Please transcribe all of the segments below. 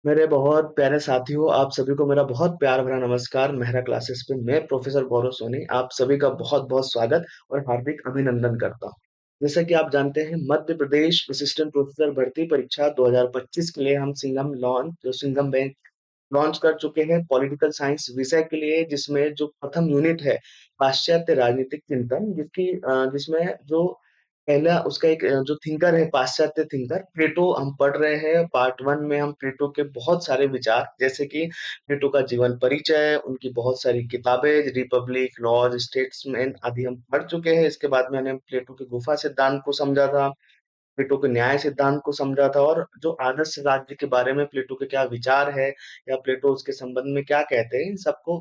मेरे बहुत प्यारे साथियों, आप सभी को मेरा बहुत प्यार भरा नमस्कार। मेहरा क्लासेस पे मैं प्रोफेसर गौरव सोनी आप सभी का बहुत बहुत स्वागत और हार्दिक अभिनंदन करता हूँ। जैसा कि आप जानते हैं, मध्य प्रदेश असिस्टेंट प्रोफेसर भर्ती परीक्षा 2025 के लिए हम सिंघम बैंक लॉन्च कर चुके हैं पॉलिटिकल साइंस विषय के लिए, जिसमें जो प्रथम यूनिट है पाश्चात्य राजनीतिक चिंतन, जिसमें जो पहला उसका जो थिंकर है, पाश्चात्य थिंकर प्लेटो हम पढ़ रहे हैं। पार्ट वन में हम प्लेटो के बहुत सारे विचार, जैसे कि प्लेटो का जीवन परिचय, उनकी बहुत सारी किताबें, रिपब्लिक, लॉज, स्टेट्समैन आदि हम पढ़ चुके हैं। इसके बाद मैंने प्लेटो के गुफा सिद्धांत को समझा था, प्लेटो के न्याय सिद्धांत को समझा था, और जो आदर्श राज्य के बारे में प्लेटो के क्या विचार है या प्लेटो उसके संबंध में क्या कहते हैं, इन सबको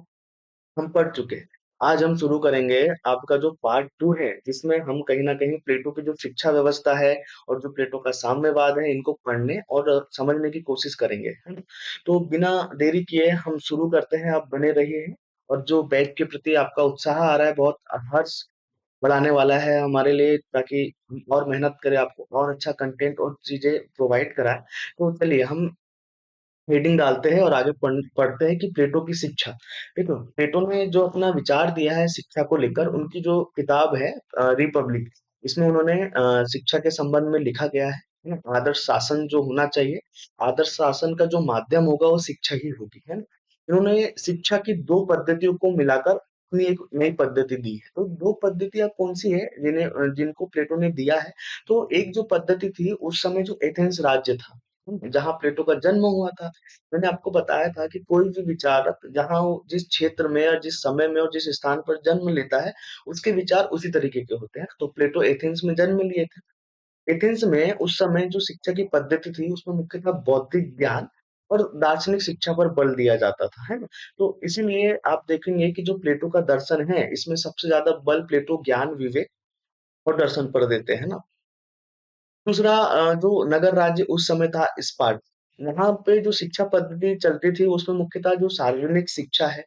हम पढ़ चुके हैं। आज हम शुरू करेंगे आपका जो पार्ट टू है, जिसमें हम कहीं ना कहीं प्लेटो की जो शिक्षा व्यवस्था है और जो प्लेटो का साम्यवाद है, इनको पढ़ने और समझने की कोशिश करेंगे, है ना? तो बिना देरी किए हम शुरू करते हैं। आप बने रहिए हैं, और जो बैच के प्रति आपका उत्साह आ रहा है, बहुत हर्ष बढ़ाने वाला है हमारे लिए, ताकि हम और मेहनत करें, आपको और अच्छा कंटेंट और चीजें प्रोवाइड कराएं। तो चलिए हम हेडिंग डालते हैं और आगे पढ़ते हैं कि प्लेटो की शिक्षा। देखो, प्लेटो ने जो अपना विचार दिया है शिक्षा को लेकर, उनकी जो किताब है रिपब्लिक, इसमें उन्होंने शिक्षा के संबंध में लिखा गया है ना? आदर्श शासन जो होना चाहिए, आदर्श शासन का जो माध्यम होगा वो शिक्षा ही होगी, है ना? इन्होंने शिक्षा की दो पद्धतियों को मिलाकर अपनी एक नई पद्धति दी है। तो दो पद्धतियां कौन सी है जिनको प्लेटो ने दिया है? तो एक जो पद्धति थी उस समय, जो एथेंस राज्य था, जहाँ प्लेटो का जन्म हुआ था, मैंने आपको बताया था कि कोई भी विचारक जहाँ वो जिस क्षेत्र में या जिस समय में और जिस स्थान पर जन्म लेता है, उसके विचार उसी तरीके के होते हैं। तो प्लेटो एथेंस में जन्म लिए थे। एथेंस में उस समय जो शिक्षा की पद्धति थी, उसमें मुख्यतः बौद्धिक ज्ञान और दार्शनिक शिक्षा पर बल दिया जाता था, है ना? तो इसीलिए आप देखेंगे कि जो प्लेटो का दर्शन है, इसमें सबसे ज्यादा बल प्लेटो ज्ञान, विवेक और दर्शन पर देते हैं ना। दूसरा, जो नगर राज्य उस समय था स्पार्ट, वहां पे जो शिक्षा पद्धति चलती थी, उसमें मुख्यतः जो शारीरिक शिक्षा है,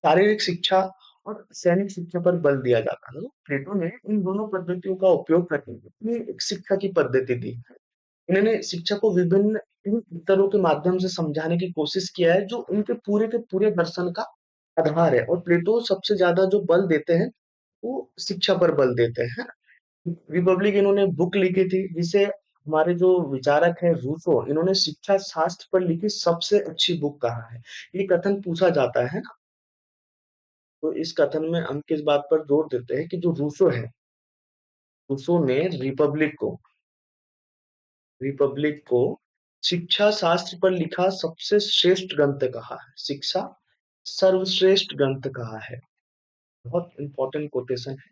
शारीरिक शिक्षा और सैनिक शिक्षा पर बल दिया जाता है। तो प्लेटो ने इन दोनों पद्धतियों का उपयोग करके अपनी एक शिक्षा की पद्धति दी। इन्होंने शिक्षा को विभिन्न तीन स्तरों के माध्यम से समझाने की कोशिश किया है, जो उनके पूरे के पूरे दर्शन का आधार है। और प्लेटो सबसे ज्यादा जो बल देते हैं, वो शिक्षा पर बल देते हैं। रिपब्लिक इन्होंने बुक लिखी थी, जिसे हमारे जो विचारक है रूसो, इन्होंने शिक्षा शास्त्र पर लिखी सबसे अच्छी बुक कहा है। ये कथन पूछा जाता है ना, तो इस कथन में हम किस बात पर जोर देते हैं कि जो रूसो है, रूसो ने रिपब्लिक को शिक्षा शास्त्र पर लिखा सबसे श्रेष्ठ ग्रंथ कहा है। शिक्षा सर्वश्रेष्ठ ग्रंथ कहा है। बहुत इंपॉर्टेंट कोटेशन है,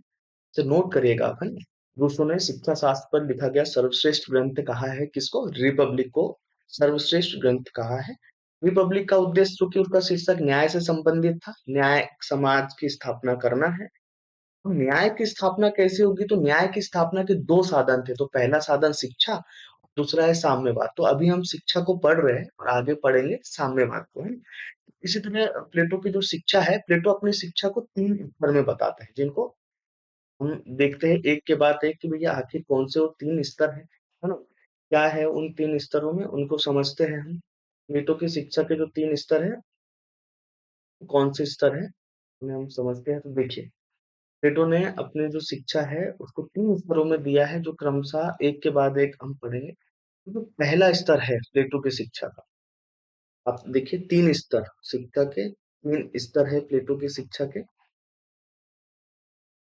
इसे नोट करिएगा अपन। रूसो ने शिक्षा शास्त्र पर लिखा गया सर्वश्रेष्ठ ग्रंथ कहा है, किसको? रिपब्लिक को सर्वश्रेष्ठ ग्रंथ कहा है। रिपब्लिक का उद्देश्य, चूंकि उसका शीर्षक न्याय से संबंधित था, न्याय समाज की स्थापना करना है। तो न्याय की स्थापना कैसे होगी? तो न्याय की स्थापना के दो साधन थे। तो पहला साधन शिक्षा, दूसरा है साम्यवाद। तो अभी हम शिक्षा को पढ़ रहे हैं और आगे पढ़ेंगे साम्यवाद को, है ना? इसी तरह प्लेटो की जो शिक्षा है, प्लेटो अपनी शिक्षा को तीन स्तर में बताते हैं, जिनको हम देखते हैं एक के बाद एक कि भैया आखिर कौन से वो तीन स्तर है ना? क्या है उन तीन स्तरों में, उनको समझते हैं हम। प्लेटो की शिक्षा के जो तीन स्तर है, कौन से स्तर है, उन्हें हम समझते हैं। तो देखिए, प्लेटो ने अपने जो शिक्षा है उसको तीन स्तरों में दिया है, जो क्रमशः एक के बाद एक हम पढ़ेंगे। तो पहला स्तर है प्लेटो की शिक्षा का, आप देखिए, तीन स्तर शिक्षा के, तीन स्तर है प्लेटो की शिक्षा के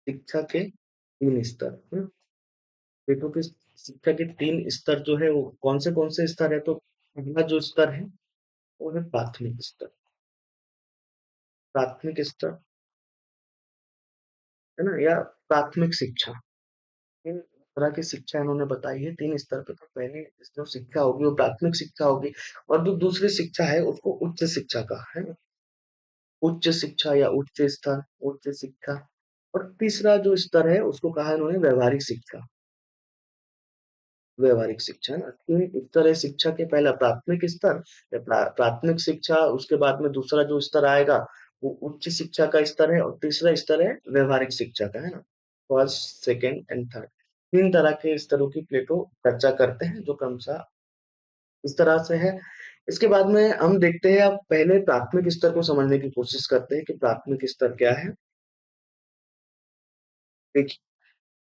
तीन स्तर। प्लेटो की शिक्षा के तीन स्तर जो है, वो कौन से स्तर है? तो पहला जो स्तर है वो है प्राथमिक स्तर। प्राथमिक स्तर, है ना, या प्राथमिक शिक्षा। तीन तरह की शिक्षा इन्होंने बताई है तीन स्तर पे। तो पहली जो शिक्षा होगी वो प्राथमिक शिक्षा होगी, और जो दूसरी शिक्षा है उसको उच्च शिक्षा का है ना, उच्च शिक्षा या उच्च स्तर, उच्च शिक्षा। और तीसरा जो स्तर है उसको कहा इन्होंने व्यवहारिक शिक्षा। व्यवहारिक शिक्षा ना, तीन स्तर है शिक्षा के। पहला प्राथमिक स्तर या प्राथमिक शिक्षा, उसके बाद में दूसरा जो स्तर आएगा वो उच्च शिक्षा का स्तर है, और तीसरा स्तर है व्यवहारिक शिक्षा का, है ना। फर्स्ट, सेकेंड एंड थर्ड, तीन तरह के स्तरों की प्लेटो चर्चा करते हैं, जो क्रमशः इस तरह से है। इसके बाद में हम देखते हैं, अब पहले प्राथमिक स्तर को समझने की कोशिश करते हैं कि प्राथमिक स्तर क्या है। देखिए,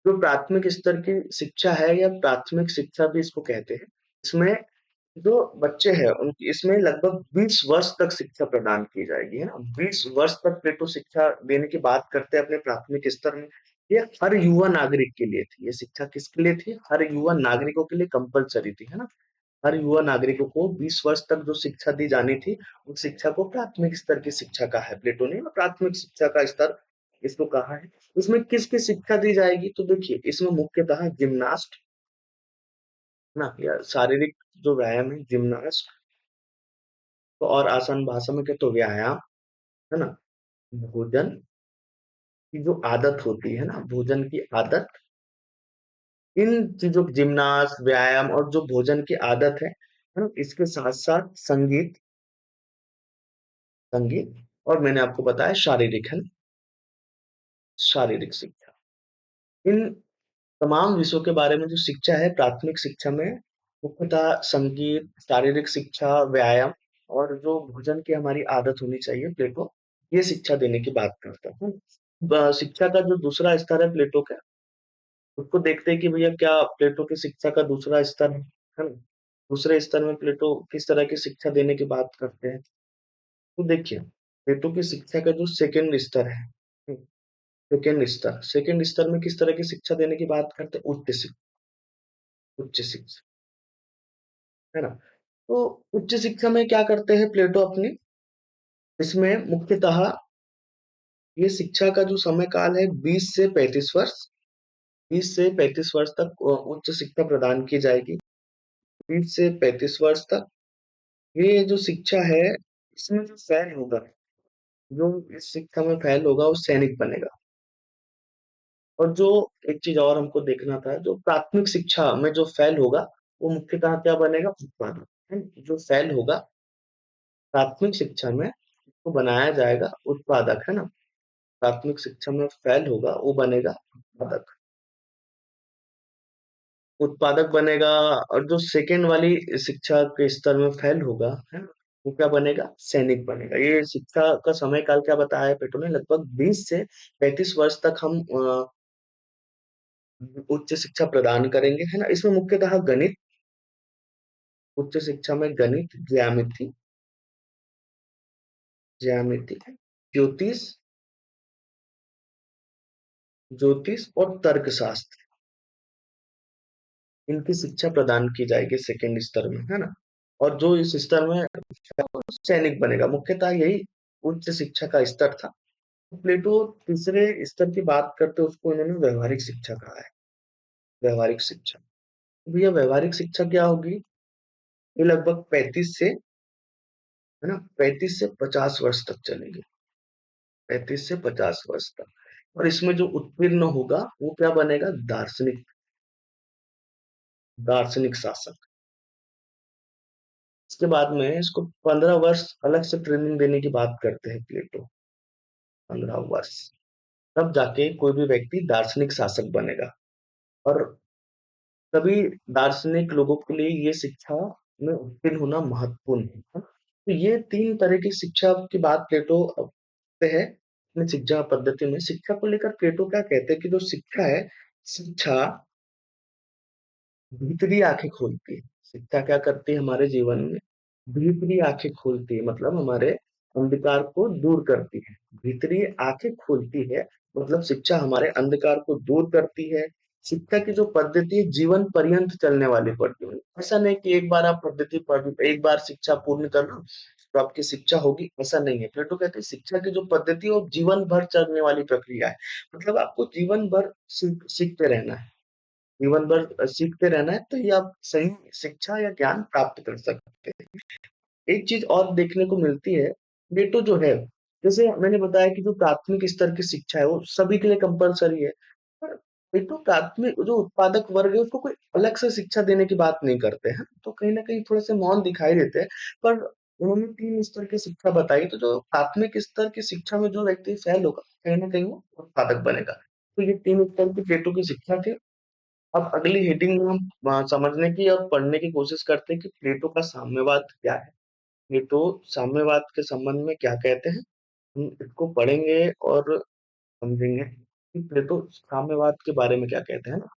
जो प्राथमिक स्तर की शिक्षा है या प्राथमिक शिक्षा भी इसको कहते हैं, इसमें जो बच्चे हैं उनकी इसमें लगभग 20 वर्ष तक शिक्षा प्रदान की जाएगी, है ना? 20 वर्ष तक प्लेटो शिक्षा देने की बात करते हैं अपने प्राथमिक स्तर में। ये हर युवा नागरिक के लिए थी, ये शिक्षा किसके लिए थी? हर युवा नागरिकों के लिए कंपलसरी थी, है ना? हर युवा नागरिकों को 20 वर्ष तक जो शिक्षा दी जानी थी, उस शिक्षा को प्राथमिक स्तर की शिक्षा कहा है प्लेटो ने। प्राथमिक शिक्षा का स्तर इसको कहा है। इसमें किसकी शिक्षा दी जाएगी? तो देखिए, इसमें मुख्यतः जिम्नास्ट, है ना, या शारीरिक जो व्यायाम है, जिम्नास्ट, तो और आसान भाषा में कहे तो व्यायाम, है ना, भोजन की जो आदत होती है ना, भोजन की आदत, इन चीजों, जिम्नास्ट, व्यायाम और जो भोजन की आदत है ना, इसके साथ साथ संगीत, संगीत, और मैंने आपको बताया शारीरिक, है ना, शारीरिक शिक्षा। इन तमाम विषयों के बारे में जो शिक्षा है प्राथमिक शिक्षा में, मुख्यतः संगीत, शारीरिक शिक्षा, व्यायाम और जो भोजन की हमारी आदत होनी चाहिए, प्लेटो ये शिक्षा देने की बात करता है। शिक्षा का जो दूसरा स्तर है प्लेटो का, उसको देखते हैं कि भैया क्या प्लेटो की शिक्षा का दूसरा स्तर है ना? दूसरे स्तर में प्लेटो किस तरह की शिक्षा देने की बात करते हैं? तो देखिए, प्लेटो की शिक्षा का जो सेकंड स्तर है, सेकंड स्तर में किस तरह की शिक्षा देने की बात करते हैं? उच्च शिक्षा, है ना? तो उच्च शिक्षा में क्या करते हैं प्लेटो अपनी, इसमें मुख्यतः ये शिक्षा का जो समय काल है 20 से 35 वर्ष, 20 से 35 वर्ष तक उच्च शिक्षा प्रदान की जाएगी। 20 से 35 वर्ष तक ये जो शिक्षा है, इसमें जो फेल होगा, जो इस शिक्षा में फेल होगा वो सैनिक बनेगा। और जो एक चीज और हमको देखना था, जो प्राथमिक शिक्षा में जो फेल होगा, वो मुख्यतः क्या बनेगा? उत्पादक, है ना? जो फेल होगा प्राथमिक शिक्षा में, उसको बनाया जाएगा उत्पादक, है ना? प्राथमिक शिक्षा में फेल होगा वो बनेगा उत्पादक, उत्पादक बनेगा। और जो सेकेंड वाली शिक्षा के स्तर में फेल होगा, है ना, वो क्या बनेगा? सैनिक बनेगा। ये शिक्षा का समय काल क्या बताया है पेटो ने? लगभग 20 से 35 वर्ष तक हम उच्च शिक्षा प्रदान करेंगे, है ना? इसमें मुख्यतः गणित, उच्च शिक्षा में गणित, ज्यामिति, ज्यामिति, ज्योतिष, ज्योतिष और तर्कशास्त्र, इनकी शिक्षा प्रदान की जाएगी सेकेंड स्तर में, है ना? और जो इस स्तर में सैनिक बनेगा, मुख्यतः यही उच्च शिक्षा का स्तर था। प्लेटो तीसरे स्तर की बात करते उसको इन्होंने व्यवहारिक शिक्षा कहा है। व्यवहारिक शिक्षा, भैया व्यवहारिक शिक्षा क्या होगी? ये लगभग 35 से, है ना, 35 से 50 वर्ष तक चलेगी, 35 से 50 वर्ष तक। और इसमें जो उत्तीर्ण होगा वो क्या बनेगा? दार्शनिक, दार्शनिक शासक। इसके बाद में इसको 15 वर्ष अलग से ट्रेनिंग देने की बात करते हैं प्लेटो, 15 वर्ष, तब जाके कोई भी व्यक्ति दार्शनिक शासक बनेगा। और तभी दार्शनिक लोगों के लिए ये शिक्षा में उत्तीर्ण होना महत्वपूर्ण है। तो ये तीन तरह की शिक्षा की बात प्लेटो करते हैं अपनी शिक्षा पद्धति में। शिक्षा को लेकर प्लेटो क्या कहते हैं कि जो शिक्षा है, शिक्षा भीतरी आंखें खोलती है। शिक्षा क्या करती है हमारे जीवन में? भीतरी आंखें खोलती है, मतलब हमारे अंधकार को दूर करती है। भीतरी आंखें खोलती है, मतलब शिक्षा हमारे अंधकार को दूर करती है। शिक्षा की जो पद्धति है जीवन पर्यंत चलने वाली पद्धति है। ऐसा नहीं कि एक बार आप पद्धति पढ़, एक बार शिक्षा पूर्ण कर लो तो आपकी शिक्षा होगी, ऐसा नहीं है। प्लेटो कहते हैं शिक्षा की जो पद्धति है वो जीवन भर चलने वाली प्रक्रिया है। मतलब आपको जीवन भर सीखते रहना है, जीवन भर सीखते रहना है, तो ये आप सही शिक्षा या ज्ञान प्राप्त कर सकते हैं। एक चीज और देखने को मिलती है, प्लेटो जो है, जैसे मैंने बताया कि जो प्राथमिक स्तर की शिक्षा है वो सभी के लिए कंपलसरी है, पर प्लेटो प्राथमिक जो उत्पादक वर्ग है उसको कोई अलग से शिक्षा देने की बात नहीं करते हैं, तो कहीं ना कहीं थोड़े से मौन दिखाई देते हैं। पर उन्होंने 3 स्तर की शिक्षा बताई, तो जो प्राथमिक स्तर की शिक्षा में जो व्यक्ति फेल होगा, कहीं ना कहीं वो उत्पादक बनेगा। तो ये 3 स्तर की प्लेटो की शिक्षा थी। अब अगली हेडिंग में हम समझने की और पढ़ने की कोशिश करते हैं कि प्लेटो का साम्यवाद क्या है। प्लेटो साम्यवाद के संबंध में क्या कहते हैं, हम इसको पढ़ेंगे और समझेंगे कि प्लेटो साम्यवाद के बारे में क्या कहते हैं ना।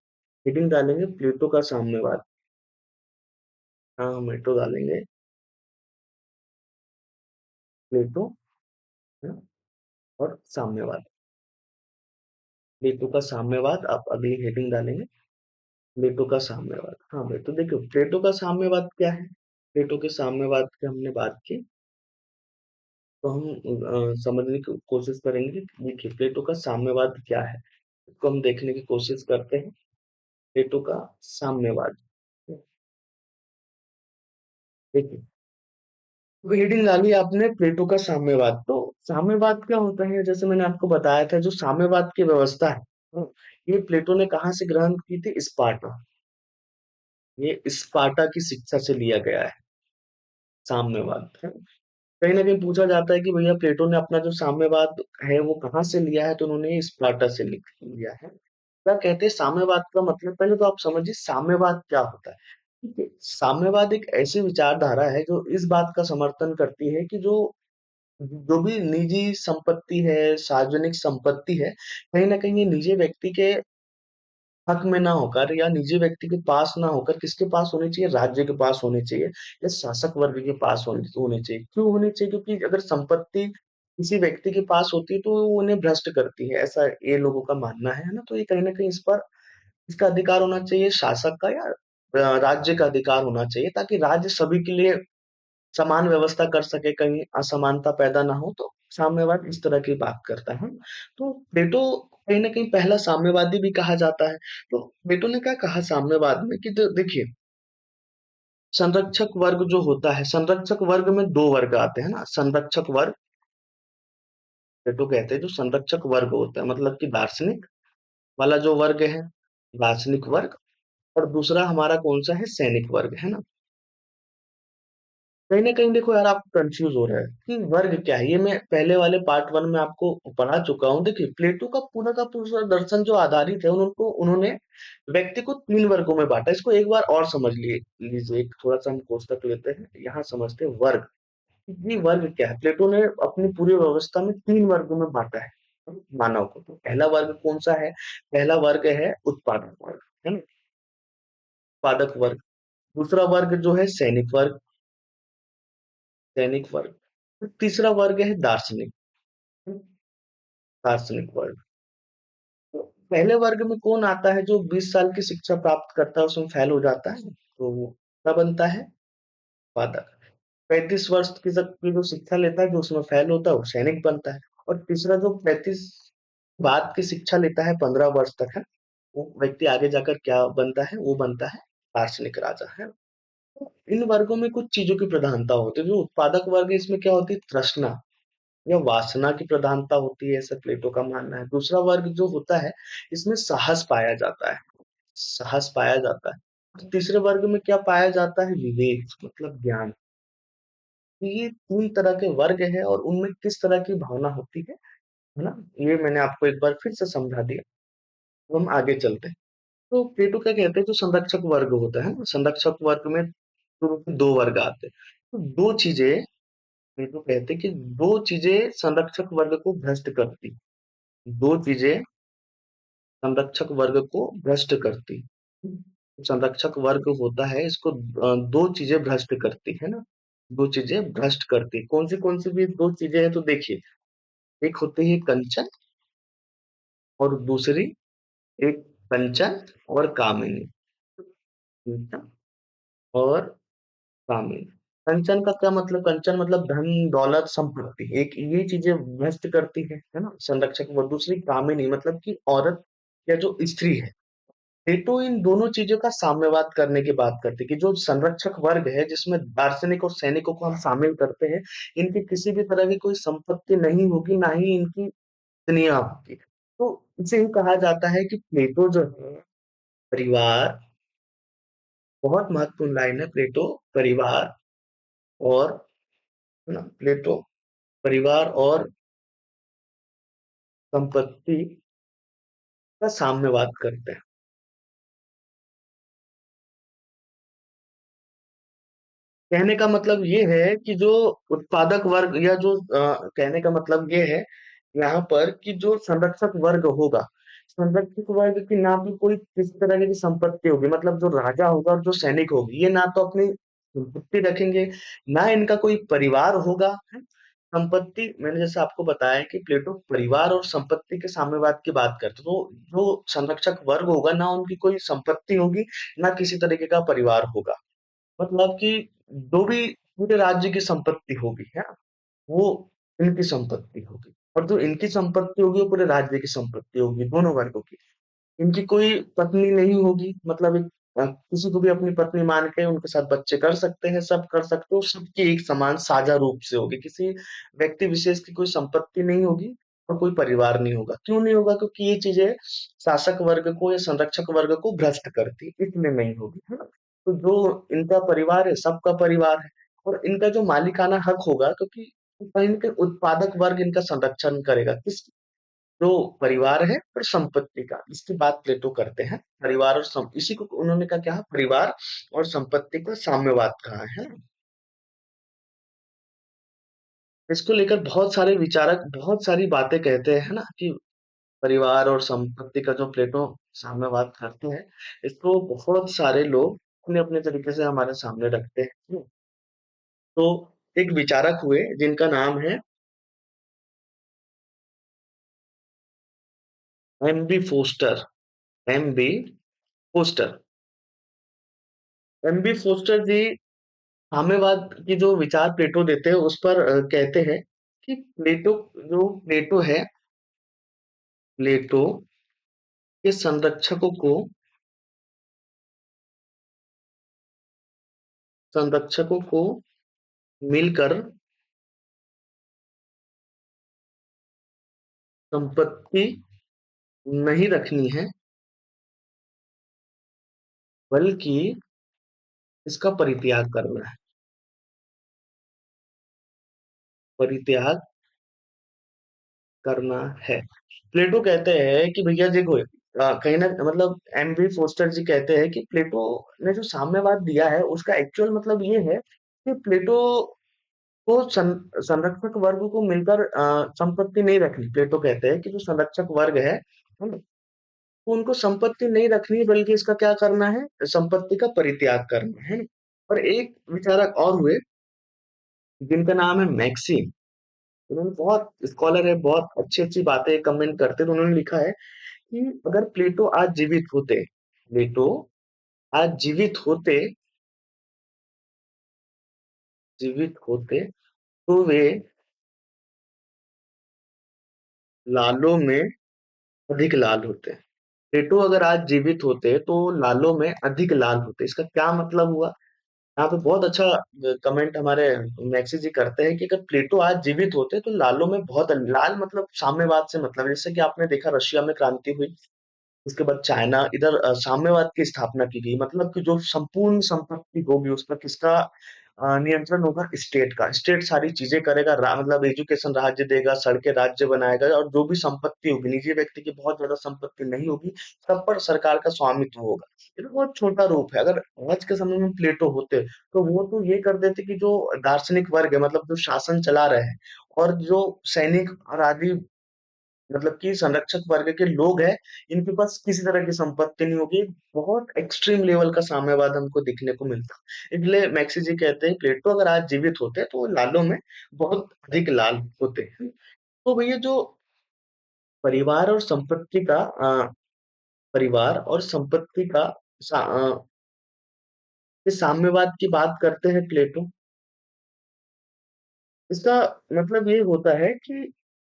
हेडिंग डालेंगे प्लेटो का साम्यवाद। हाँ, हम मेट्रो डालेंगे प्लेटो, है ना, और साम्यवाद। प्लेटो का साम्यवाद आप अगली हेडिंग डालेंगे, प्लेटो का साम्यवाद। हाँ भाई, तो देखो प्लेटो का साम्यवाद क्या है। प्लेटो के साम्यवाद की हमने बात की, तो हम समझने की कोशिश करेंगे कि देखिए प्लेटो का साम्यवाद क्या है, इसको हम देखने की कोशिश करते हैं। प्लेटो का साम्यवाद, देखिए हेडिंग डाली आपने प्लेटो का साम्यवाद। तो साम्यवाद क्या होता है, जैसे मैंने आपको बताया था, जो साम्यवाद की व्यवस्था है, ये प्लेटो ने कहाँ से ग्रहण की थी, स्पार्टा। ये स्पार्टा की शिक्षा से लिया गया है साम्यवाद, है। कहीं ना कहीं पूछा जाता है कि भैया प्लेटो ने अपना जो साम्यवाद है वो कहाँ से लिया है, तो उन्होंने स्पार्टा से लिया है। क्या कहते हैं साम्यवाद का मतलब, पहले तो आप समझिए साम्यवाद क्या होता है। ठीक है, साम्यवाद एक ऐसी विचारधारा है जो इस बात का समर्थन करती है कि जो जो भी निजी संपत्ति है, सार्वजनिक संपत्ति है, कहीं ना कहीं ये निजी व्यक्ति के हक में ना होकर या निजी व्यक्ति के पास ना होकर किसके पास होनी चाहिए, राज्य के पास होनी चाहिए या शासक वर्ग के पास होनी चाहिए। क्यों होनी चाहिए, क्योंकि अगर संपत्ति किसी व्यक्ति के पास होती है तो वो उन्हें भ्रष्ट करती है, ऐसा ये लोगों का मानना है ना। तो ये कहीं ना कहीं इस पर इसका अधिकार होना चाहिए शासक का या राज्य का अधिकार होना चाहिए, ताकि राज्य सभी के लिए समान व्यवस्था कर सके, कहीं असमानता पैदा ना हो। तो साम्यवाद इस तरह की बात करता है। तो प्लेटो कहीं ना कहीं पहला साम्यवादी भी कहा जाता है। तो प्लेटो ने क्या कहा साम्यवाद में कि देखिए संरक्षक वर्ग जो होता है, संरक्षक वर्ग में दो वर्ग आते हैं ना, संरक्षक वर्ग। प्लेटो कहते हैं जो संरक्षक वर्ग होता है, मतलब कि दार्शनिक वाला जो वर्ग है, दार्शनिक वर्ग, और दूसरा हमारा कौन सा है, सैनिक वर्ग, है ना। कहीं ना कहीं देखो यार, आप कंफ्यूज हो रहे हैं कि वर्ग क्या है। ये मैं पहले वाले पार्ट वन में आपको पढ़ा चुका हूँ। देखिए प्लेटो का पूरा दर्शन जो आधारित है, उनको उन्होंने व्यक्ति को तीन वर्गों में बांटा। इसको एक बार और समझ लीजिए, एक थोड़ा सा हम कोष्टक लेते हैं, यहाँ समझते हैं वर्ग। ये वर्ग क्या है, प्लेटो ने अपनी पूरी व्यवस्था में तीन वर्गों में बांटा है मानव को। तो पहला वर्ग कौन सा है, पहला वर्ग है उत्पादक वर्ग, है ना, उत्पादक वर्ग। दूसरा वर्ग जो है सैनिक वर्ग, सैनिक वर्ग। तीसरा वर्ग है दार्शनिक, दार्शनिक वर्ग। तो पहले वर्ग में कौन आता है, जो 20 साल की शिक्षा प्राप्त करता है उसमें फेल हो जाता है, तो वो क्या बनता है, पादक। 35 वर्ष की जो शिक्षा लेता है, जो उसमें फेल होता है वो सैनिक बनता है। और तीसरा जो 35 बाद की शिक्षा लेता है, 15 वर्ष तक है, वो व्यक्ति आगे जाकर क्या बनता है, वो बनता है दार्शनिक राजा, है। इन वर्गों में कुछ चीजों की प्रधानता होती है। जो उत्पादक वर्ग है, इसमें क्या होती है, तृष्णा या वासना की प्रधानता होती है, ऐसा प्लेटो का मानना है। दूसरा वर्ग जो होता है, इसमें साहस पाया जाता है, साहस पाया जाता है। तीसरे वर्ग में क्या पाया जाता है, विवेक, मतलब ज्ञान। ये तीन तरह के वर्ग है और उनमें किस तरह की भावना होती है ना, ये मैंने आपको एक बार फिर से समझा दिया। तो हम आगे चलते हैं। तो प्लेटो क्या कहते हैं, जो संरक्षक वर्ग होता है ना, संरक्षक वर्ग में दो वर्ग आते हैं। तो दो चीजें, प्लेटो कहते हैं कि दो चीजें संरक्षक वर्ग को भ्रष्ट करती, दो चीजें संरक्षक वर्ग को भ्रष्ट करती। संरक्षक वर्ग होता है, इसको दो चीजें भ्रष्ट करती है ना, दो चीजें भ्रष्ट करती। कौन सी भी दो चीजें हैं, तो देखिए एक होती है कंचन और दूसरी, एक कंचन और कामिनी, कंचन और कामिनी। कंचन का क्या मतलब, कंचन मतलब धन दौलत संपत्ति, एक ये चीजें भ्रष्ट करती है ना संरक्षक। और दूसरी कामिनी मतलब कि औरत या जो स्त्री है। प्लेटो इन दोनों चीजों का साम्यवाद करने की बात करते हैं कि जो संरक्षक वर्ग है, जिसमें दार्शनिक और सैनिकों को हम शामिल करते हैं, इनकी किसी भी तरह की कोई संपत्ति नहीं होगी, ना ही इनकी दुनिया होगी। तो इसे ही कहा जाता है कि प्लेटो जो है, परिवार, बहुत महत्वपूर्ण लाइन है प्लेटो, परिवार और, है ना, प्लेटो परिवार और संपत्ति का साम्यवाद करते हैं। कहने का मतलब ये है कि जो उत्पादक वर्ग या जो कहने का मतलब ये है यहाँ पर कि जो संरक्षक वर्ग होगा, संरक्षक वर्ग की ना तो कोई किसी तरह की संपत्ति होगी, मतलब जो राजा होगा और जो सैनिक होगी, ये ना तो अपनी संपत्ति रखेंगे, ना इनका कोई परिवार होगा। है? संपत्ति मैंने जैसे आपको बताया कि प्लेटो परिवार और संपत्ति के साम्यवाद की बात करते, तो जो संरक्षक वर्ग होगा ना उनकी कोई संपत्ति होगी, ना किसी तरीके का परिवार होगा। मतलब कि जो भी पूरे राज्य की संपत्ति होगी है ना, वो इनकी संपत्ति होगी, और जो इनकी संपत्ति होगी वो पूरे राज्य की संपत्ति होगी, दोनों वर्गों की। इनकी कोई पत्नी नहीं होगी, मतलब किसी को भी अपनी पत्नी मान के उनके साथ बच्चे कर सकते हैं, सब कर सकते हो, सबकी एक समान साझा रूप से होगी, किसी व्यक्ति विशेष की कोई संपत्ति नहीं होगी और कोई परिवार नहीं होगा। क्यों नहीं होगा? क्योंकि ये चीजें शासक वर्ग को या संरक्षक वर्ग को भ्रष्ट करती, इसलिए नहीं होगी, है ना? तो जो इनका परिवार है, सबका परिवार है, और इनका जो मालिकाना हक होगा, क्योंकि कहीं ना कहीं उत्पादक वर्ग इनका संरक्षण करेगा, किस जो परिवार है और संपत्ति का, इसकी बात प्लेटो करते हैं। परिवार और इसी को उन्होंने कहा क्या, परिवार और संपत्ति का साम्यवाद कहा है। इसको लेकर बहुत सारे विचारक बहुत सारी बातें कहते हैं ना, कि परिवार और संपत्ति का जो प्लेटो साम्यवाद करते हैं, इसको बहुत सारे लोग अपने अपने तरीके से हमारे सामने रखते हैं। तो एक विचारक हुए जिनका नाम है M B Foster. M B Foster. M B Foster ji साम्यवाद की जो विचार प्लेटो देते हैं उस पर कहते हैं कि प्लेटो है, प्लेटो के संरक्षकों को मिलकर संपत्ति नहीं रखनी है, बल्कि इसका परित्याग करना है। परित्याग करना है। प्लेटो कहते हैं कि भैया देखो, कहीं ना मतलब एम बी फोस्टर जी कहते हैं कि प्लेटो ने जो साम्यवाद दिया है उसका एक्चुअल मतलब ये है कि प्लेटो को संरक्षक वर्ग को मिलकर संपत्ति नहीं रखनी। प्लेटो कहते हैं कि जो संरक्षक वर्ग है ना, तो उनको संपत्ति नहीं रखनी, बल्कि इसका क्या करना है, संपत्ति का परित्याग करना है। और एक विचारक और हुए जिनका नाम है मैक्सिम। उन्होंने बहुत स्कॉलर है, बहुत अच्छी अच्छी बातें कमेंट करते, तो उन्होंने लिखा है कि अगर प्लेटो आज जीवित होते, प्लेटो आज जीवित होते तो वे लालों में अधिक लाल होते। प्लेटो अगर आज जीवित होते तो लालों में अधिक लाल होते। इसका क्या मतलब हुआ? यहाँ पे बहुत अच्छा कमेंट हमारे मैक्सी जी करते हैं कि अगर प्लेटो आज जीवित होते तो लालों में बहुत लाल, मतलब साम्यवाद से मतलब है। जैसे कि आपने देखा रशिया में क्रांति हुई, उसके बाद चाइना, इधर साम्यवाद की स्थापना की गई, मतलब कि जो संपूर्ण संपत्ति होगी उस पर किसका नियंत्रण होगा, स्टेट का। स्टेट सारी चीजें करेगा, मतलब एजुकेशन राज्य देगा, सड़कें राज्य बनाएगा, और जो भी संपत्ति होगी, निजी व्यक्ति की बहुत ज्यादा संपत्ति नहीं होगी, सब पर सरकार का स्वामित्व होगा। ये तो बहुत छोटा रूप है। अगर आज के समय में प्लेटो होते तो वो तो ये कर देते कि जो दार्शनिक वर्ग है, मतलब जो शासन चला रहे हैं, और जो सैनिक और आदि, मतलब कि संरक्षक वर्ग के लोग हैं, इनके पास किसी तरह की संपत्ति नहीं होगी। बहुत एक्सट्रीम लेवल का साम्यवाद हमको दिखने को मिलता। इसलिए मैक्सी जी कहते हैं प्लेटो अगर आज जीवित होते तो वो लालों में बहुत अधिक लाल होते। तो भैया जो परिवार और संपत्ति का परिवार और संपत्ति का ये साम्यवाद की बात करते हैं प्लेटो, इसका मतलब ये होता है कि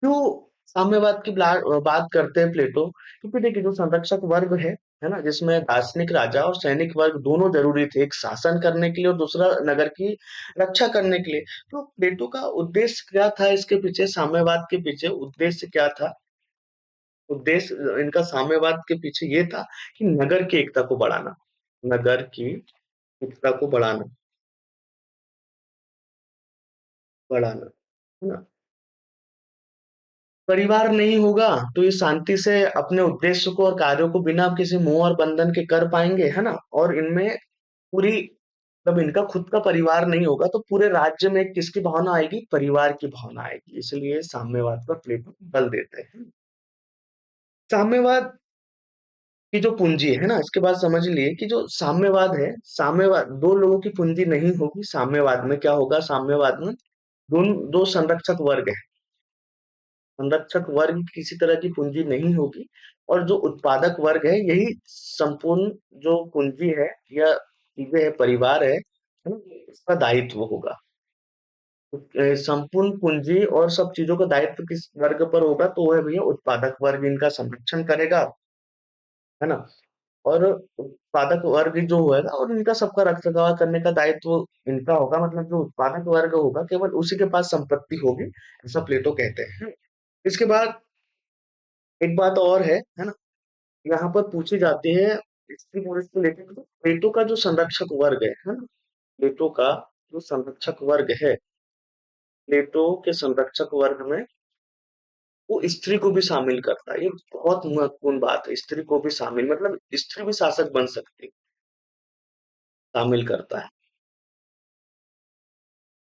क्यों साम्यवाद की बात करते हैं प्लेटो, क्योंकि देखिए जो संरक्षक वर्ग है ना, जिसमें दार्शनिक राजा और सैनिक वर्ग दोनों जरूरी थे, एक शासन करने के लिए और दूसरा नगर की रक्षा करने के लिए। तो प्लेटो का उद्देश्य क्या था, इसके पीछे साम्यवाद के पीछे उद्देश्य क्या था? उद्देश्य इनका साम्यवाद के पीछे ये था कि नगर की एकता को बढ़ाना, नगर की एकता को बढ़ाना, है ना? परिवार नहीं होगा तो ये शांति से अपने उद्देश्य को और कार्यों को बिना किसी मोह और बंधन के कर पाएंगे, है ना? और इनमें पूरी तब इनका खुद का परिवार नहीं होगा तो पूरे राज्य में किसकी भावना आएगी? परिवार की भावना आएगी। इसलिए साम्यवाद पर प्लेटो बल देते हैं। साम्यवाद की जो पूंजी है ना, इसके बाद समझ लिए कि जो साम्यवाद है, साम्यवाद दो लोगों की पूंजी नहीं होगी। साम्यवाद में क्या होगा? साम्यवाद में दो संरक्षक वर्ग है। संरक्षक वर्ग किसी तरह की पूंजी नहीं होगी, और जो उत्पादक वर्ग है यही संपूर्ण जो पूंजी है या चीजें है, परिवार है ना, इसका दायित्व होगा। संपूर्ण पूंजी और सब चीजों का दायित्व किस वर्ग पर होगा? तो वो है भैया उत्पादक वर्ग, इनका संरक्षण करेगा, है ना। और उत्पादक वर्ग जो होगा और इनका सबका रखरखाव करने का दायित्व इनका होगा। मतलब जो उत्पादक वर्ग होगा केवल उसी के पास संपत्ति होगी, ऐसा प्लेटो कहते हैं। इसके बाद एक बात और है ना, यहाँ पर पूछी जाती है स्त्री पुरुष को लेकर, तो प्लेटो का जो संरक्षक वर्ग है ना, प्लेटो का जो संरक्षक वर्ग है, प्लेटो के संरक्षक वर्ग में वो स्त्री को भी शामिल करता है। ये बहुत महत्वपूर्ण बात है, स्त्री को भी शामिल, मतलब स्त्री भी शासक बन सकती है, शामिल करता है।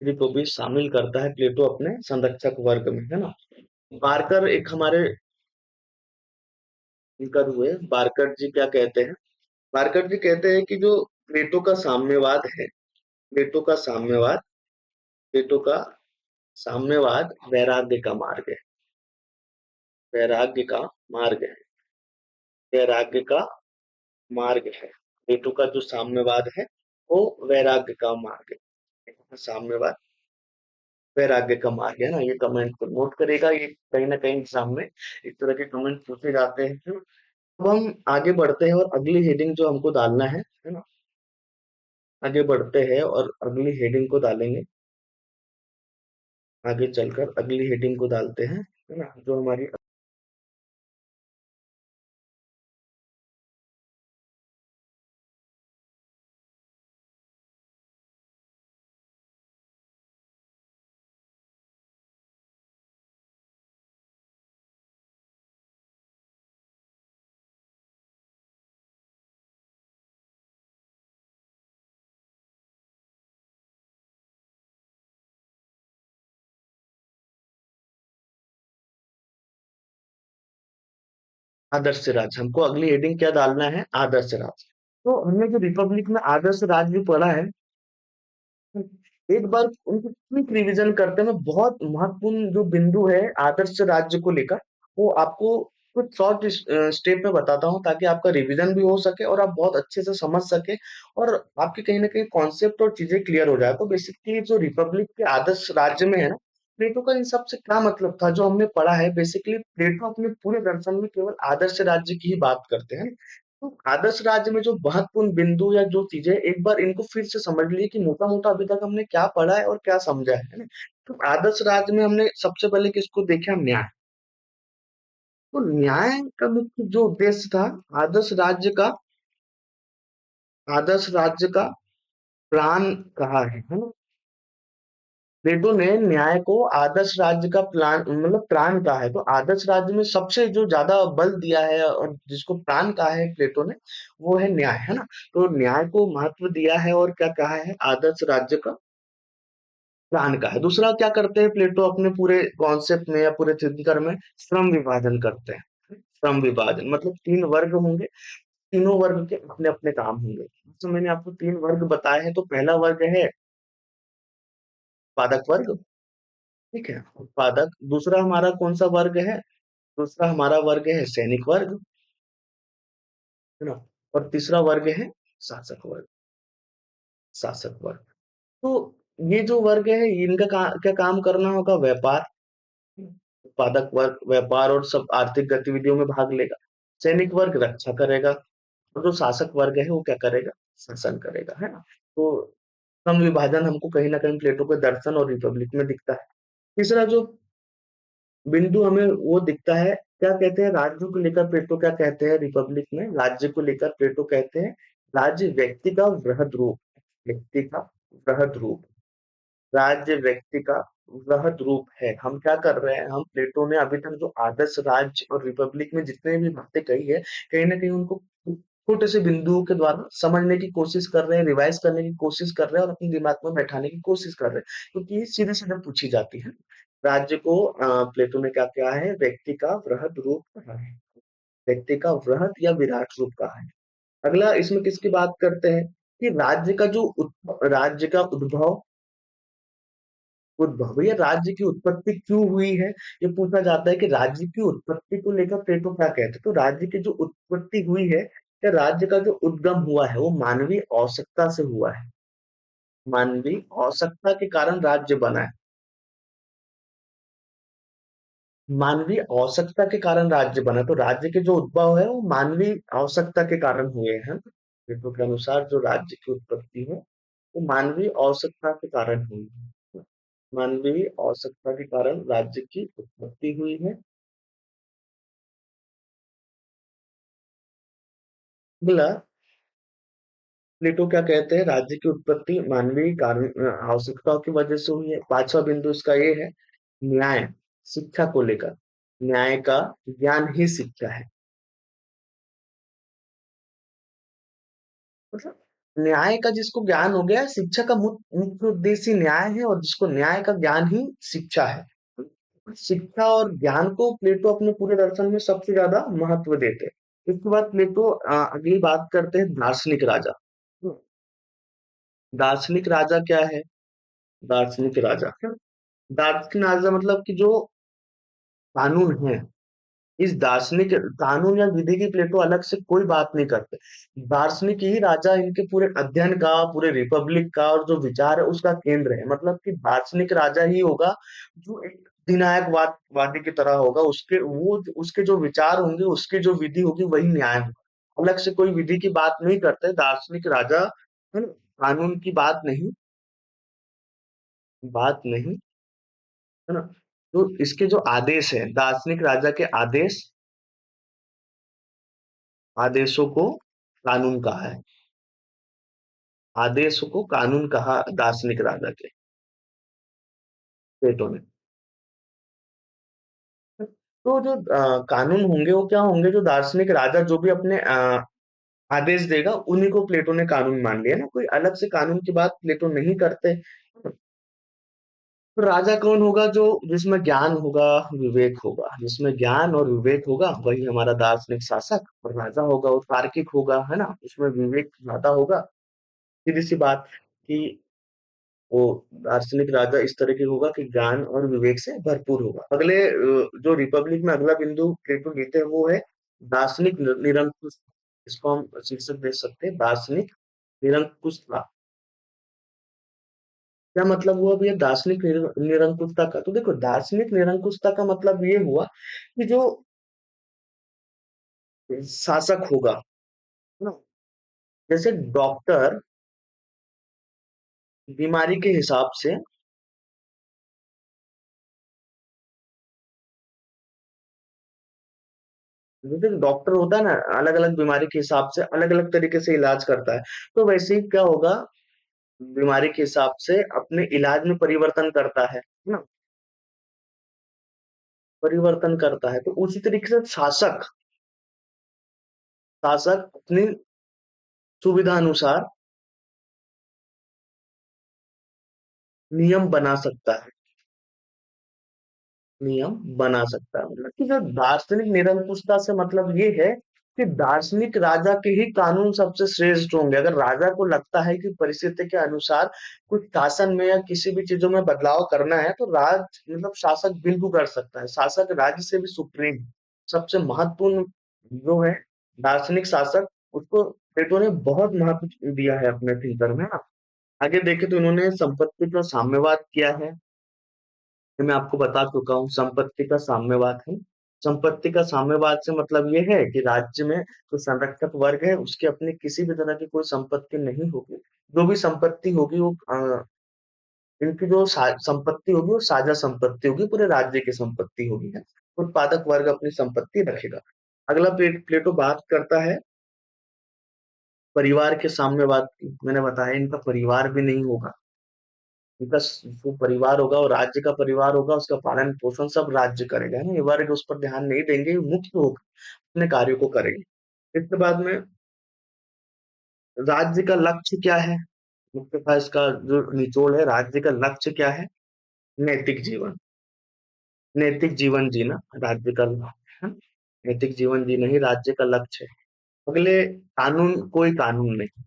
स्त्री को भी शामिल करता है प्लेटो अपने संरक्षक वर्ग में, है ना। बारकर एक हमारे इनकर हुए, बारकर जी क्या कहते हैं? बारकर जी कहते हैं कि जो प्लेटो का साम्यवाद है, प्लेटो का साम्यवाद, प्लेटो का साम्यवाद वैराग्य का मार्ग है। वैराग्य का मार्ग है, वैराग्य का मार्ग है। प्लेटो का जो साम्यवाद है वो वैराग्य का मार्ग है। साम्यवाद वैराग्य का मार्ग है ना, ये कमेंट को नोट करेगा। ये कहीं ना कहीं एग्जाम में इस तरह के कमेंट पूछे जाते हैं। अब हम आगे बढ़ते हैं और अगली हेडिंग जो हमको डालना है ना, आगे बढ़ते हैं और अगली हेडिंग को डालेंगे। आगे चलकर अगली हेडिंग को डालते हैं, है ना, जो हमारी आदर्श राज्य, हमको अगली हेडिंग क्या डालना है? आदर्श राज्य। तो हमने जो रिपब्लिक में आदर्श राज्य पढ़ा है, एक बार उनको क्विक रिवीजन करते हैं। बहुत महत्वपूर्ण जो बिंदु है आदर्श राज्य को लेकर, वो आपको कुछ शॉर्ट स्टेप में बताता हूँ, ताकि आपका रिवीजन भी हो सके और आप बहुत अच्छे से समझ सके, और आपके कहीं ना कहीं कॉन्सेप्ट और चीजें क्लियर हो जाए। तो बेसिकली जो रिपब्लिक के आदर्श राज्य में है ना, प्लेटो का इन सब से क्या मतलब था जो हमने पढ़ा है? बेसिकली प्लेटो अपने पूरे दर्शन में केवल आदर्श राज्य की ही बात करते हैं। तो आदर्श राज्य में जो महत्वपूर्ण बिंदु या जो चीजें, एक बार इनको फिर से समझ लिए कि मोटा मोटा अभी तक हमने क्या पढ़ा है और क्या समझा है ना। तो आदर्श राज्य में हमने सबसे पहले किसको देखा? न्याय। तो न्याय का मुख्य जो उद्देश्य था, आदर्श राज्य का, आदर्श राज्य का प्लान कहा है ना। प्लेटो ने न्याय को आदर्श राज्य का प्लान, मतलब प्राण कहा है। तो आदर्श राज्य में सबसे जो ज्यादा बल दिया है और जिसको प्राण कहा है प्लेटो ने, वो है न्याय, है ना। तो न्याय को महत्व दिया है और क्या कहा है? आदर्श राज्य का प्राण का है। दूसरा क्या करते हैं प्लेटो अपने पूरे कॉन्सेप्ट में या पूरे थिंकर में? श्रम विभाजन करते हैं। श्रम विभाजन मतलब तीन वर्ग होंगे, तीनों वर्ग के अपने अपने काम होंगे। तो मैंने आपको तीन वर्ग बताए हैं। तो पहला वर्ग है उत्पादक वर्ग, ठीक है, उत्पादक। दूसरा हमारा कौन सा वर्ग है? दूसरा हमारा वर्ग है सैनिक वर्ग, है ना। और तीसरा वर्ग है शासक वर्ग, शासक वर्ग। तो ये जो वर्ग है इनका क्या काम करना होगा? व्यापार। उत्पादक वर्ग व्यापार और सब आर्थिक गतिविधियों में भाग लेगा। सैनिक वर्ग रक्षा करेगा, और जो शासक वर्ग है वो क्या करेगा? शासन करेगा, है ना। तो श्रम विभाजन हमको कहीं ना कहीं प्लेटो के दर्शन और रिपब्लिक में दिखता है। तीसरा जो बिंदु हमें वो दिखता है, क्या कहते हैं राज्यों को लेकर प्लेटो क्या कहते हैं रिपब्लिक में? राज्य को लेकर प्लेटो कहते हैं राज्य व्यक्ति का वृहद रूप, व्यक्ति का वृहद रूप, राज्य व्यक्ति का वृहद रूप है। हम क्या कर रहे हैं? हम प्लेटो ने अभी तक जो आदर्श राज्य और रिपब्लिक में जितने भी बातें कही है, कहीं ना कहीं उनको छोटे से बिंदुओं के द्वारा समझने की कोशिश कर रहे हैं, रिवाइज करने की कोशिश कर रहे हैं और अपने दिमाग में बैठाने की कोशिश कर रहे हैं, क्योंकि ये सीधे सीधे पूछी जाती है। राज्य को प्लेटो ने क्या किया है, व्यक्ति का वृहद रूप कहा है। व्यक्ति का वृहद या विराट रूप कहा है। अगला इसमें किसकी बात करते हैं कि राज्य का उद्भव। उद्भव या राज्य की उत्पत्ति क्यों हुई है, ये पूछा जाता है कि राज्य की उत्पत्ति को लेकर प्लेटो क्या कहते हैं। तो राज्य की जो उत्पत्ति हुई है या राज्य का जो उद्गम हुआ है वो मानवीय आवश्यकता से हुआ है। मानवीय आवश्यकता के कारण राज्य बना है। मानवीय आवश्यकता के कारण राज्य बना, तो राज्य के जो उद्भव है वो मानवीय आवश्यकता के कारण हुए हैं। प्लेटो के अनुसार जो राज्य की उत्पत्ति है वो मानवीय आवश्यकता के कारण हुई है। मानवीय आवश्यकता के कारण राज्य की उत्पत्ति हुई है। अगला प्लेटो क्या कहते हैं, राज्य की उत्पत्ति मानवीय कारण आवश्यकताओं की वजह से हुई है। पांचवा बिंदु इसका ये है, न्याय शिक्षा को लेकर। न्याय का ज्ञान ही शिक्षा है। मतलब न्याय का जिसको ज्ञान हो गया, शिक्षा का मुख्य उद्देश्य ही न्याय है और जिसको न्याय का ज्ञान ही शिक्षा है। शिक्षा और ज्ञान को प्लेटो अपने पूरे दर्शन में सबसे ज्यादा महत्व देते हैं। इसके बाद प्लेटो अगली बात करते हैं दार्शनिक राजा। दार्शनिक राजा क्या है, दार्शनिक राजा, दार्शनिक राजा मतलब कि जो कानून है, इस दार्शनिक कानून या विधि की प्लेटो अलग से कोई बात नहीं करते। दार्शनिक ही राजा इनके पूरे अध्ययन का, पूरे रिपब्लिक का और जो विचार है उसका केंद्र है। मतलब कि दार्शनिक राजा ही होगा जो एक वादी की तरह होगा। उसके जो विचार होंगे, उसकी जो विधि होगी वही न्याय होगा। अलग से कोई विधि की बात नहीं करते दार्शनिक राजा, है ना। कानून की बात नहीं, है ना। तो इसके जो आदेश है, दार्शनिक राजा के आदेशों को कानून कहा है। आदेशों को कानून कहा दार्शनिक राजा के, प्लेटो ने। तो जो कानून होंगे वो क्या होंगे, जो दार्शनिक राजा जो भी अपने आदेश देगा उन्हीं को प्लेटो ने कानून मान लिया ना। कोई अलग से कानून की बात प्लेटो नहीं करते। तो राजा कौन होगा, जो जिसमें ज्ञान होगा, विवेक होगा। जिसमें ज्ञान और विवेक होगा वही हमारा दार्शनिक शासक। और राजा होगा वो तार्किक होगा, है ना, उसमें विवेक ज्यादा होगा। सीधी सी बात कि वो दार्शनिक राजा इस तरह की होगा कि ज्ञान और विवेक से भरपूर होगा। अगले जो रिपब्लिक में अगला बिंदु प्लेटो लेते हैं वो है दार्शनिक निरंकुश। इसको हम शीर्षक दे सकते हैं, दार्शनिक निरंकुशता। क्या मतलब हुआ भैया दार्शनिक निरंकुशता का? तो देखो, दार्शनिक निरंकुशता का मतलब ये हुआ कि जो शासक होगा, है ना, जैसे डॉक्टर बीमारी के हिसाब से, जैसे डॉक्टर होता है ना, अलग अलग बीमारी के हिसाब से अलग अलग तरीके से इलाज करता है। तो वैसे ही क्या होगा, बीमारी के हिसाब से अपने इलाज में परिवर्तन करता है ना, परिवर्तन करता है। तो उसी तरीके से शासक शासक अपनी सुविधा अनुसार नियम बना सकता है। नियम बना सकता है। मतलब कि जो दार्शनिक निरंकुशता से मतलब ये है कि दार्शनिक राजा के ही कानून सबसे श्रेष्ठ होंगे। अगर राजा को लगता है कि परिस्थिति के अनुसार कुछ शासन में या किसी भी चीजों में बदलाव करना है तो मतलब शासक बिल्कुल कर सकता है। शासक राज्य से भी सुप्रीम, सबसे महत्वपूर्ण जो है दार्शनिक शासक, उसको प्लेटो ने बहुत महत्व दिया है अपने थिंकर में ना। आगे देखे तो इन्होंने संपत्ति का साम्यवाद किया है। ये मैं आपको बता चुका हूँ, संपत्ति का साम्यवाद है। संपत्ति का साम्यवाद से मतलब ये है कि राज्य में जो संरक्षक वर्ग है उसकी अपनी किसी भी तरह की कोई संपत्ति नहीं होगी। जो भी संपत्ति होगी वो इनकी जो संपत्ति होगी वो साझा संपत्ति होगी, पूरे राज्य की संपत्ति होगी है। उत्पादक वर्ग अपनी संपत्ति रखेगा। अगला प्लेटो बात करता है परिवार के साम्यवाद की। मैंने बताया इनका परिवार भी नहीं होगा। इनका जो परिवार होगा वो राज्य का परिवार होगा, उसका पालन पोषण सब राज्य करेगा, है ना। ये वर्ग उस पर ध्यान नहीं देंगे, ये मुक्त होकर अपने कार्यों को करेंगे। इसके बाद में राज्य का लक्ष्य क्या है? मुख्यतः इसका जो निचोड़ है, राज्य का लक्ष्य क्या है? नैतिक जीवन। नैतिक जीवन जीना राज्य का लक्ष्य है। नैतिक जीवन जीना ही राज्य का लक्ष्य है। अगले, कानून, कोई कानून नहीं।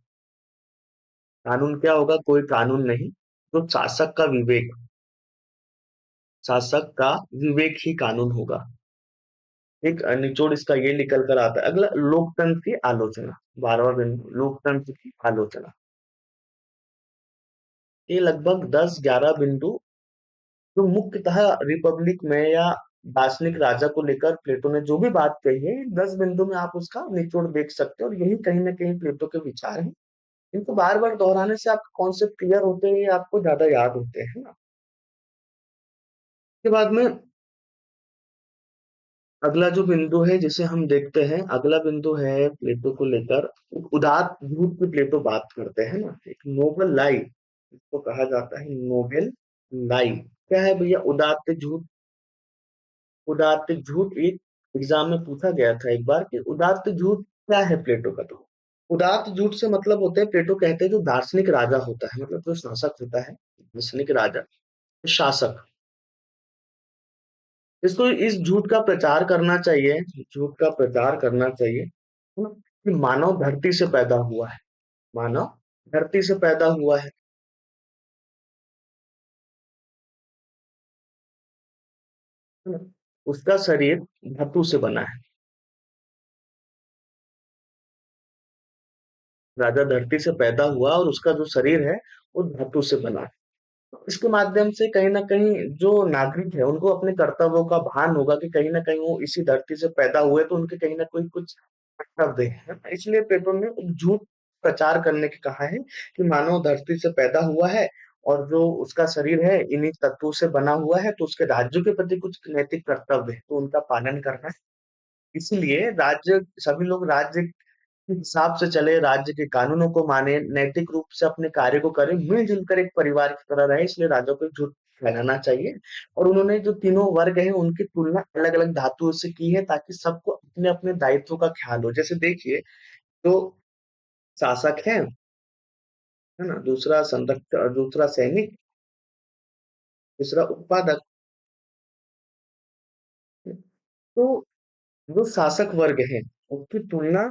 कानून क्या होगा? कोई कानून नहीं। तो शासक का विवेक, शासक का विवेक ही कानून होगा। एक निचोड़ इसका ये निकल कर आता है। अगला, लोकतंत्र की आलोचना। 12वां बिंदु, लोकतंत्र की आलोचना। ये लगभग 10-11 बिंदु जो मुख्यतः रिपब्लिक में या दार्शनिक राजा को लेकर प्लेटो ने जो भी बात कही है, 10 बिंदु में आप उसका निचोड़ देख सकते हो, और यही कहीं ना कहीं प्लेटो के विचार हैं। इनको बार बार दोहराने से आपके कॉन्सेप्ट क्लियर होते हैं, ये आपको ज्यादा याद होते हैं ना। उसके बाद में अगला जो बिंदु है जिसे हम देखते हैं, अगला बिंदु है प्लेटो को लेकर, उदात्त झूठ की प्लेटो बात करते हैं ना, एक नोबल लाई, इसको कहा जाता है नोबेल लाई। क्या है भैया उदात्त झूठ? उदात्त झूठ एक एग्जाम में पूछा गया था एक बार कि उदात्त झूठ क्या है प्लेटो का। तो उदात्त झूठ से मतलब होता है, प्लेटो कहते हैं जो दार्शनिक राजा होता है, मतलब जो शासक होता है, दार्शनिक राजा, शासक, इसको इस झूठ का प्रचार करना चाहिए, झूठ का प्रचार करना चाहिए, है ना, कि मानव धरती से पैदा हुआ है। मानव धरती से पैदा हुआ है ना? उसका शरीर धातु से बना है। राजा धरती से पैदा हुआ और उसका जो शरीर है वो धातु से बना है। तो इसके माध्यम से कहीं ना कहीं जो नागरिक है उनको अपने कर्तव्यों का भान होगा कि कहीं ना कहीं वो इसी धरती से पैदा हुए, तो उनके कहीं ना कोई कुछ कर्तव्य है। इसलिए प्लेटो ने एक झूठ प्रचार करने के कहा है कि मानव धरती से पैदा हुआ है और जो उसका शरीर है इन्हीं तत्वों से बना हुआ है, तो उसके राज्यों के प्रति कुछ नैतिक कर्तव्य है, तो उनका पालन करना है। इसलिए राज्य, सभी लोग राज्य के हिसाब से चले, राज्य के कानूनों को माने, नैतिक रूप से अपने कार्य को करें, मिलजुल कर एक परिवार की तरह रहे, इसलिए राजा को झूठ फैलाना चाहिए। और उन्होंने जो तीनों वर्ग हैं उनकी तुलना अलग अलग धातुओं से की है ताकि सबको अपने अपने दायित्व का ख्याल हो। जैसे देखिए, तो शासक है ना, दूसरा संरक्षक, दूसरा सैनिक, तीसरा उत्पादक। तो जो शासक वर्ग है उसकी तुलना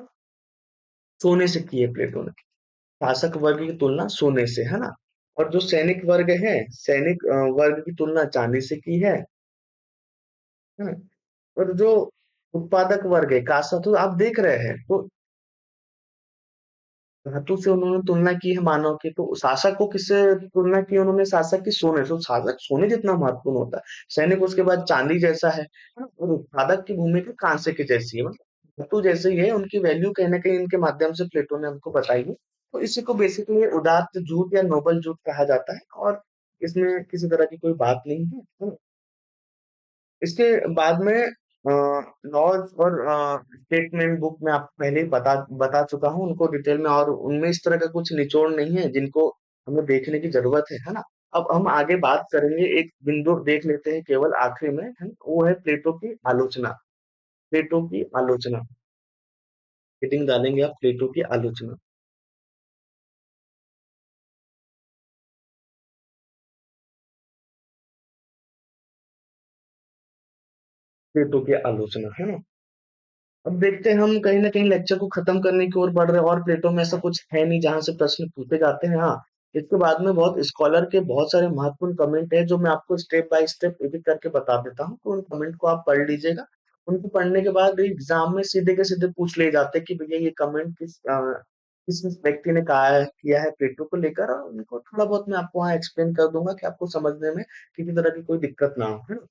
सोने से की है प्लेटो ने। शासक वर्ग की तुलना सोने से, है ना। और जो सैनिक वर्ग है, सैनिक वर्ग की तुलना चांदी से की है। और जो उत्पादक वर्ग है, कासा, तो आप देख रहे हैं, तो धातु से उन्होंने तुलना की है मानव की। तो शासक को किससे तुलना की उन्होंने? शासक की सोने। तो शासक सोने जितना महत्वपूर्ण होता है, सैनिक उसके बाद चांदी जैसा है ना? और उत्पादक की भूमिका कांसे की जैसी है, मतलब धातु जैसे ही है, उनकी वैल्यू कहीं ना कहीं इनके माध्यम से प्लेटो ने हमको बताई है। तो इसी को बेसिकली उदात्त झूठ या नोबल झूठ कहा जाता है, और इसमें किसी तरह की कोई बात नहीं है। इसके बाद में लॉज और स्टेटमेंट बुक में आपको पहले ही बता बता चुका हूँ उनको डिटेल में, और उनमें इस तरह का कुछ निचोड़ नहीं है जिनको हमें देखने की जरूरत है ना। अब हम आगे बात करेंगे, एक बिंदु देख लेते हैं केवल आखिरी में, है, वो है प्लेटो की आलोचना। प्लेटो की आलोचना, हेडिंग डालेंगे आप, प्लेटो की आलोचना। प्लेटो की आलोचना, है ना। अब देखते हैं, हम कहीं ना कहीं लेक्चर को खत्म करने की ओर बढ़ रहे हैं, और प्लेटो में ऐसा कुछ है नहीं जहां से प्रश्न पूछे जाते हैं। हाँ, इसके बाद में बहुत स्कॉलर के बहुत सारे महत्वपूर्ण कमेंट है जो मैं आपको स्टेप बाय स्टेप एक एक करके बता देता हूँ, तो उन कमेंट को आप पढ़ लीजिएगा। उनको पढ़ने के बाद एग्जाम में सीधे के सीधे पूछ ले जाते हैं कि भैया ये कमेंट किस व्यक्ति ने कहा है, किया है प्लेटो को लेकर, और उनको थोड़ा बहुत मैं आपको वहाँ एक्सप्लेन कर दूंगा कि आपको समझने में किसी तरह की कोई दिक्कत ना हो, है ना।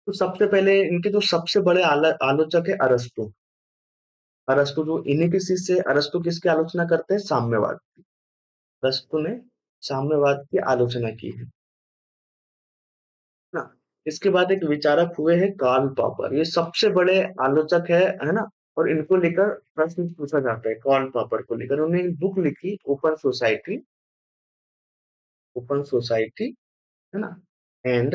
तो सबसे पहले इनके जो सबसे बड़े आलोचक है अरस्तु। अरस्तु जो इन्हीं के शिष्य है। अरस्तु किसकी आलोचना करते हैं? साम्यवाद। अरस्तु ने साम्यवाद की आलोचना की है ना। इसके बाद एक विचारक हुए हैं कार्ल पॉपर, ये सबसे बड़े आलोचक है ना। और इनको लेकर प्रश्न पूछा जाता है, कार्ल पॉपर को लेकर उन्होंने एक बुक लिखी, ओपन सोसाइटी, ओपन सोसाइटी, है ना, एंड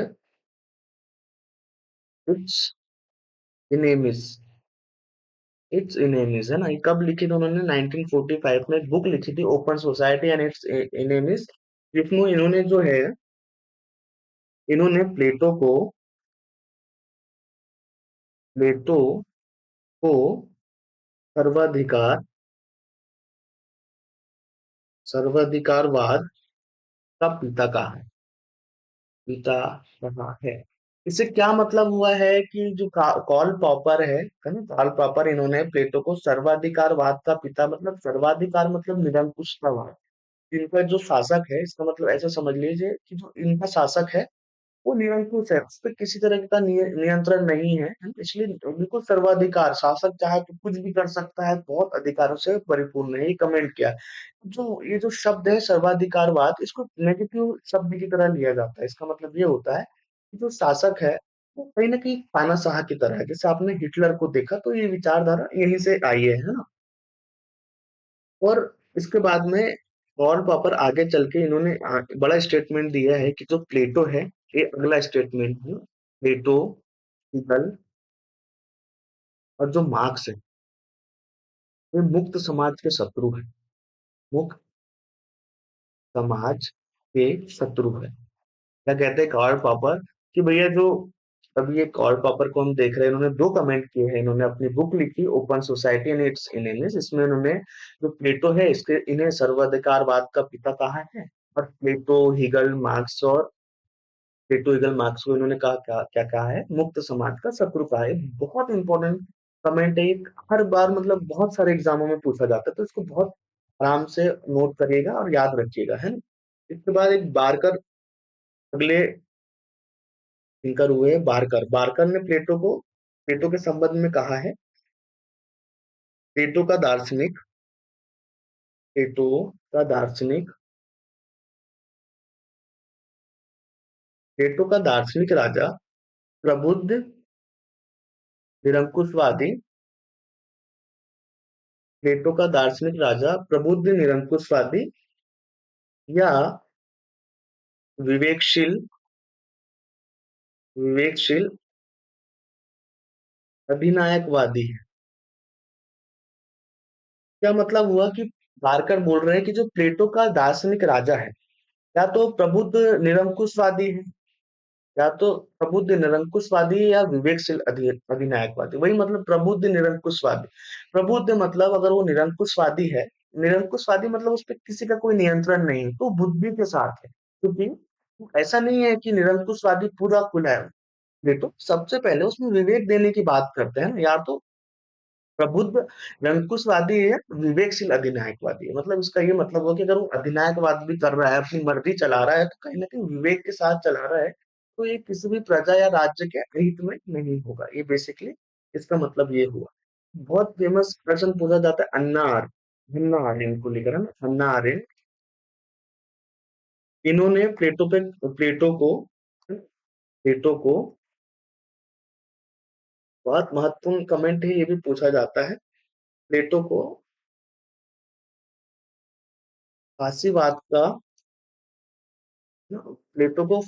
इट्स इनेमिस, इट्स इनेमीज है ना, ये कब लिखी थी उन्होंने? 1945 में एक बुक लिखी थी, open society and it's enemies, जिसमें इन्होंने जो है, इन्होंने प्लेटो को सर्वाधिकार सर्वाधिकारवाद का पिता कहा है। पिता कहा है। इससे क्या मतलब हुआ है कि जो कॉल पॉपर है ना, कॉल पॉपर, इन्होंने प्लेटो को सर्वाधिकारवाद का पिता, मतलब सर्वाधिकार मतलब निरंकुशतावाद, इनका जो शासक है, इसका मतलब ऐसा समझ लीजिए कि जो इनका शासक है वो निरंकुश है, उस पर किसी तरह का नियंत्रण नहीं है, है ना? इसलिए बिल्कुल सर्वाधिकार, शासक चाहे तो कुछ भी कर सकता है, बहुत अधिकारों से परिपूर्ण है, ये कमेंट किया। जो ये जो शब्द है सर्वाधिकारवाद, इसको नेगेटिव शब्द की तरह लिया जाता है। इसका मतलब ये होता है कि जो शासक है वो कहीं ना कहीं तानाशाह की तरह है। जैसे आपने हिटलर को देखा, तो ये विचारधारा यहीं से आई है ना। और इसके बाद में और प्रॉपर आगे चल के इन्होंने बड़ा स्टेटमेंट दिया है कि जो प्लेटो है, ये अगला स्टेटमेंट है, प्लेटो, गीगल और जो मार्क्स है, ये मुक्त समाज के शत्रु है। मुक्त समाज के शत्रु है। क्या कहते हैं कार्ल पॉपर कि भैया जो, अभी ये कार्ल पॉपर को हम देख रहे हैं, इन्होंने दो कमेंट किए हैं। इन्होंने अपनी बुक लिखी open society and it's enemies, इसमें इन्होंने जो प्लेटो है, इसके इन्हें सर्वाधिकारवाद का पिता कहा है। और प्लेटो, हीगल, मार्क्स और प्लेटो, हीगल, मार्क्स को इन्होंने कहा, क्या क्या कहा है? मुक्त समाज का शत्रु कहा है। बहुत इंपॉर्टेंट कमेंट है, एक हर बार मतलब बहुत सारे एग्जामों में पूछा जाता है, तो इसको बहुत आराम से नोट करिएगा और याद रखिएगा, है ना। इसके बाद एक बारकर, अगले थिंकर हुए बारकर। बारकर ने प्लेटो के संबंध में कहा है, प्लेटो का दार्शनिक प्लेटो का दार्शनिक प्लेटो का दार्शनिक राजा, प्रबुद्ध निरंकुशवादी, प्लेटो का दार्शनिक राजा प्रबुद्ध निरंकुशवादी या विवेकशील विवेकशील अधिनायकवादी है। क्या मतलब हुआ कि बारकर बोल रहे हैं कि जो प्लेटो का दार्शनिक राजा है, या तो प्रबुद्ध निरंकुशवादी है, या तो प्रबुद्ध निरंकुशवादी या विवेकशील अधिनायकवादी। वही मतलब प्रबुद्ध निरंकुशवादी। प्रबुद्ध मतलब अगर वो निरंकुशवादी है, निरंकुशवादी मतलब उस पर किसी का कोई नियंत्रण नहीं है, तो बुद्धि के साथ है। क्योंकि ऐसा नहीं है कि निरंकुशवादी पूरा खुला है। ये तो सबसे पहले उसमें विवेक देने की बात करते हैं ना, या तो प्रबुद्ध निरंकुशवादी है, विवेकशील अधिनायकवादी है। मतलब इसका ये मतलब हो कि अगर वो अधिनायकवाद भी कर रहा है, अपनी मर्जी चला रहा है, तो कहीं ना कहीं विवेक के साथ चला रहा है, तो ये किसी भी प्रजा या राज्य के हित में नहीं होगा। ये बेसिकली इसका मतलब ये हुआ। बहुत फेमस प्रश्न पूछा जाता है अन्ना आरेन को लेकर, है ना, अन्ना आरेन। इन्होंने प्लेटो को बहुत महत्वपूर्ण कमेंट है, ये भी पूछा जाता है, प्लेटो को फांसीवाद का प्लेटो को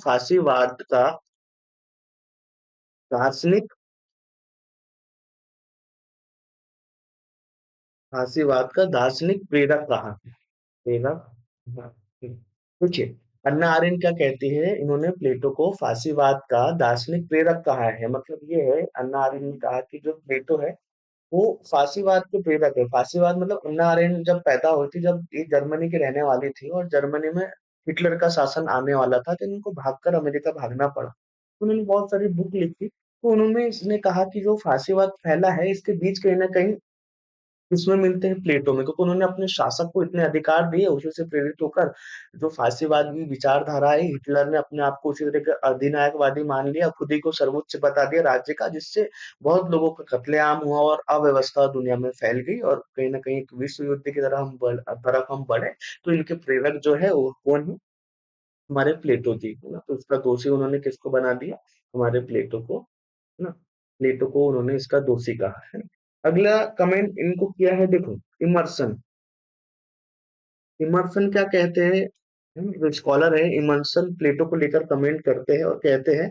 दार्शनिक फांसीवाद का दार्शनिक प्रेरक कहा है। प्रेरक, हाँ, देखिए, अन्ना आरेन क्या कहती है, इन्होंने प्लेटो को फांसीवाद का दार्शनिक प्रेरक कहा है। मतलब ये है, अन्ना आरेन ने कहा कि जो प्लेटो है वो फांसीवाद के प्रेरक है। फांसीवाद मतलब अन्ना अरेंट जब पैदा हुई थी, जब ये जर्मनी की रहने वाली थी और जर्मनी में हिटलर का शासन आने वाला था, तो इनको भागकर अमेरिका भागना पड़ा। तो उन्होंने बहुत सारी बुक लिखी, तो उन्होंने इसने कहा कि जो फांसीवाद फैला है, इसके बीच कहीं ना कहीं इसमें मिलते हैं प्लेटो में, क्योंकि उन्होंने अपने शासक को इतने अधिकार दिए, उसी से प्रेरित होकर जो फांसीवादी विचारधारा है, हिटलर ने अपने आप को उसी तरह का अधिनायकवादी मान लिया, खुद ही को सर्वोच्च बता दिया राज्य का, जिससे बहुत लोगों का कत्लेआम हुआ और अव्यवस्था दुनिया में फैल गई, और कहीं ना कहीं एक विश्व युद्ध की तरह तरफ हम बढ़े। तो इनके प्रेरक जो है वो कौन है? हमारे प्लेटो जी को ना। तो इसका दोषी उन्होंने किसको बना दिया? हमारे प्लेटो को, है ना। प्लेटो को उन्होंने इसका दोषी कहा है ना। अगला कमेंट इनको किया है, देखो, इमर्सन। इमर्सन क्या कहते हैं? जो स्कॉलर है इमर्सन, प्लेटो को लेकर कमेंट करते हैं और कहते हैं,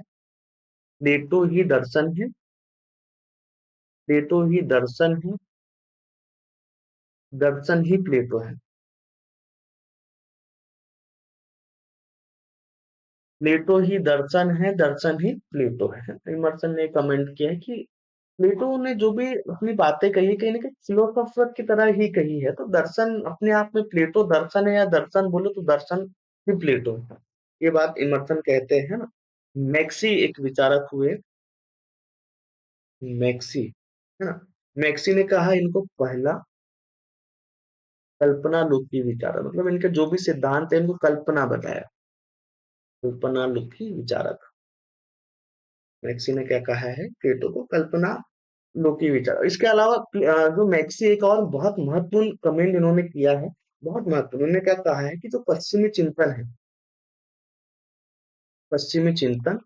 प्लेटो ही दर्शन है, प्लेटो ही दर्शन है, दर्शन ही प्लेटो है। प्लेटो ही दर्शन है, दर्शन ही प्लेटो है। इमर्सन ने कमेंट किया है कि प्लेटो ने जो भी अपनी बातें कही है, कहीं ना कहीं फिलोसोफर की तरह ही कही है। तो दर्शन अपने आप में प्लेटो दर्शन है, या दर्शन बोलो तो दर्शन ही प्लेटो है। ये बात इमर्सन कहते हैं ना। मैक्सी एक विचारक हुए, मैक्सी, है ना। मैक्सी ने कहा इनको पहला कल्पना लुक विचारक, मतलब इनके जो भी सिद्धांत है इनको कल्पना बताया। कल्पना लुक विचारक, मैक्सी ने क्या कहा है प्लेटो को, कल्पना लोकी विचार। इसके अलावा जो मैक्सी एक और बहुत महत्वपूर्ण कमेंट इन्होंने किया है, बहुत महत्वपूर्ण। उन्होंने क्या कहा है कि जो पश्चिमी चिंतन है, पश्चिमी चिंतन,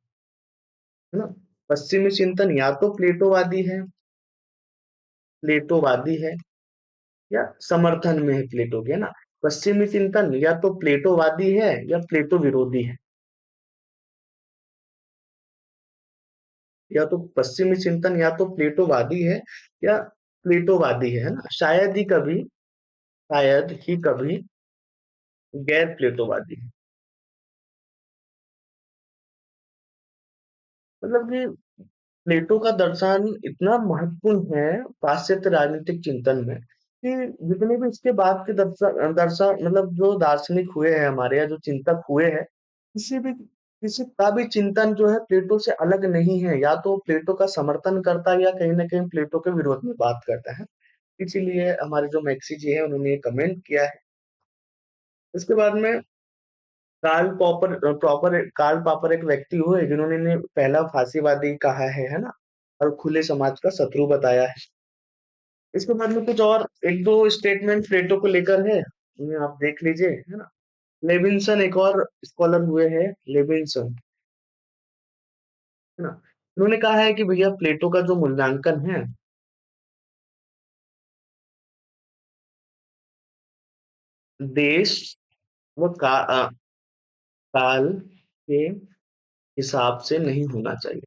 है ना, पश्चिमी चिंतन या तो प्लेटोवादी है, प्लेटोवादी है, या समर्थन में है प्लेटो के, है ना। पश्चिमी चिंतन या तो प्लेटोवादी है या प्लेटो विरोधी है। या तो पश्चिमी चिंतन या तो प्लेटोवादी है या प्लेटोवादी है ना। शायद ही कभी, शायद ही कभी गैर प्लेटोवादी है। मतलब कि प्लेटो का दर्शन इतना महत्वपूर्ण है पाश्चात्य राजनीतिक चिंतन में, कि जितने भी इसके बाद के दर्शन दर्शन मतलब जो दार्शनिक हुए हैं हमारे, या जो चिंतक हुए हैं, किसी का भी चिंतन जो है प्लेटो से अलग नहीं है। या तो प्लेटो का समर्थन करता है या कहीं ना कहीं प्लेटो के विरोध में बात करता है। इसीलिए हमारे जो मैक्सी जी है उन्होंने ये कमेंट किया है। इसके बाद में कार्ल पॉपर एक व्यक्ति हुए जिन्होंने ने पहला फांसीवादी कहा है ना, और खुले समाज का शत्रु बताया है। इसके बाद में कुछ और एक दो स्टेटमेंट प्लेटो को लेकर है, उन्हें आप देख लीजिए, है ना। लेविंसन एक और स्कॉलर हुए हैं, लेविंसन, है ना। उन्होंने कहा है कि भैया प्लेटो का जो मूल्यांकन है, देश व काल के हिसाब से नहीं होना चाहिए।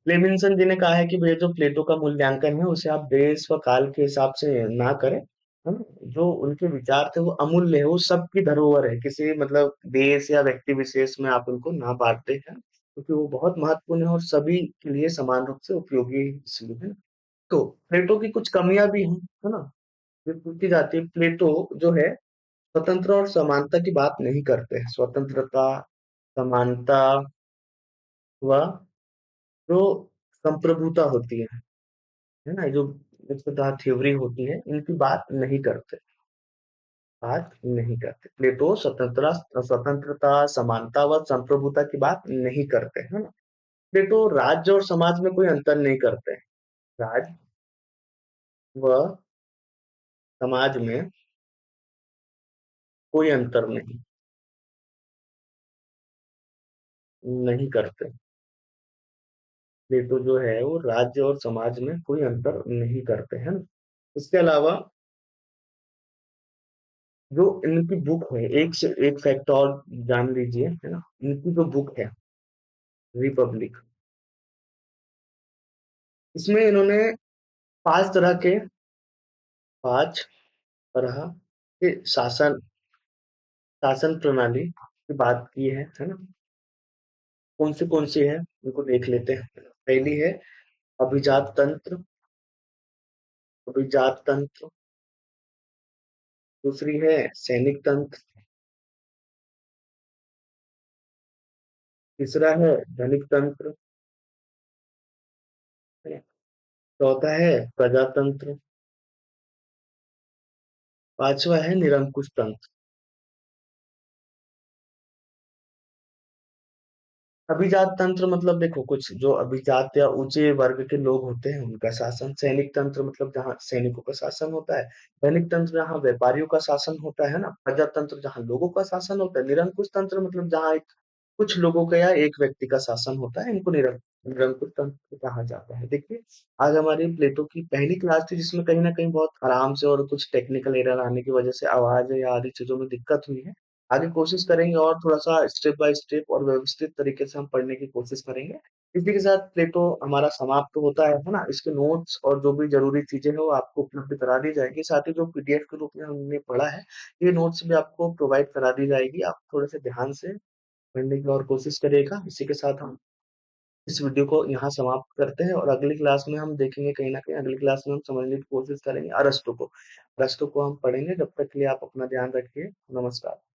लेविंसन जी ने कहा है कि भैया जो प्लेटो का मूल्यांकन है उसे आप देश व काल के हिसाब से ना करें, है ना। जो उनके विचार थे वो अमूल्य है, वो सबकी धरोहर है, किसी मतलब देश या व्यक्ति विशेष में आप उनको ना बांटते हैं, क्योंकि वो बहुत महत्वपूर्ण है और सभी के लिए समान रूप से उपयोगी इसलिए है। तो प्लेटो की कुछ कमियां भी हैं, है ना। ये पूछी जाती है, प्लेटो जो है स्वतंत्र और समानता की बात नहीं करते हैं। स्वतंत्रता, समानता व जो संप्रभुता होती है ना, जो एक प्रकार थ्योरी होती है, इनकी बात नहीं करते, बात नहीं करते। प्लेटो स्वतंत्रता, समानता व संप्रभुता की बात नहीं करते, है ना। प्लेटो राज्य और समाज में कोई अंतर नहीं करते हैं। राज्य व समाज में कोई अंतर नहीं, नहीं करते। प्लेटो जो है वो राज्य और समाज में कोई अंतर नहीं करते हैं ना। इसके अलावा जो इनकी बुक है, एक से एक फैक्ट और जान लीजिए, है ना। इनकी जो बुक है रिपब्लिक, इसमें इन्होंने पांच तरह के, पांच तरह के शासन प्रणाली की बात की है ना। कौन सी है उनको देख लेते हैं। पहली है अभिजात तंत्र, अभिजात तंत्र। दूसरी है सैनिक तंत्र। तीसरा है धनिक तंत्र, है ना? चौथा है प्रजातंत्र। पांचवा है निरंकुश तंत्र। अभिजात तंत्र मतलब देखो, कुछ जो अभिजात या ऊंचे वर्ग के लोग होते हैं उनका शासन। सैनिक तंत्र मतलब जहाँ सैनिकों का शासन होता है। धनिक तंत्र जहाँ व्यापारियों का शासन होता है ना। प्रजातंत्र जहाँ लोगों का शासन होता है। निरंकुश तंत्र मतलब जहाँ एक कुछ लोगों का या एक व्यक्ति का शासन होता है, इनको निरंकुश तंत्र कहा जाता है। देखिए, आज हमारी प्लेटो की पहली क्लास थी जिसमें कहीं ना कहीं बहुत आराम से और कुछ टेक्निकल एरर आने की वजह से आवाज या आदि चीजों में दिक्कत हुई है। आगे कोशिश करेंगे और थोड़ा-सा स्टेप बाय स्टेप और व्यवस्थित तरीके से हम पढ़ने की कोशिश करेंगे। इसी के साथ प्लेटो हमारा समाप्त होता है ना? इसके नोट्स और जो भी ज़रूरी चीज़ें हैं वो आपको उपलब्ध करा दी जाएँगी। साथ ही जो पीडीएफ के रूप में हमने पढ़ा है, ये नोट्स भी आपको प्रोवाइड करा दी जाएगी। आप थोड़े-से ध्यान से पढ़ने की और कोशिश करिएगा। इसी के साथ हम इस वीडियो को यहाँ समाप्त करते हैं और अगली क्लास में हम देखेंगे कहीं न कहीं अगली क्लास में हम समझने की कोशिश करेंगे अरस्तू को। अरस्तू को हम पढ़ेंगे, जब तक के लिए आप अपना ध्यान रखिए। नमस्कार।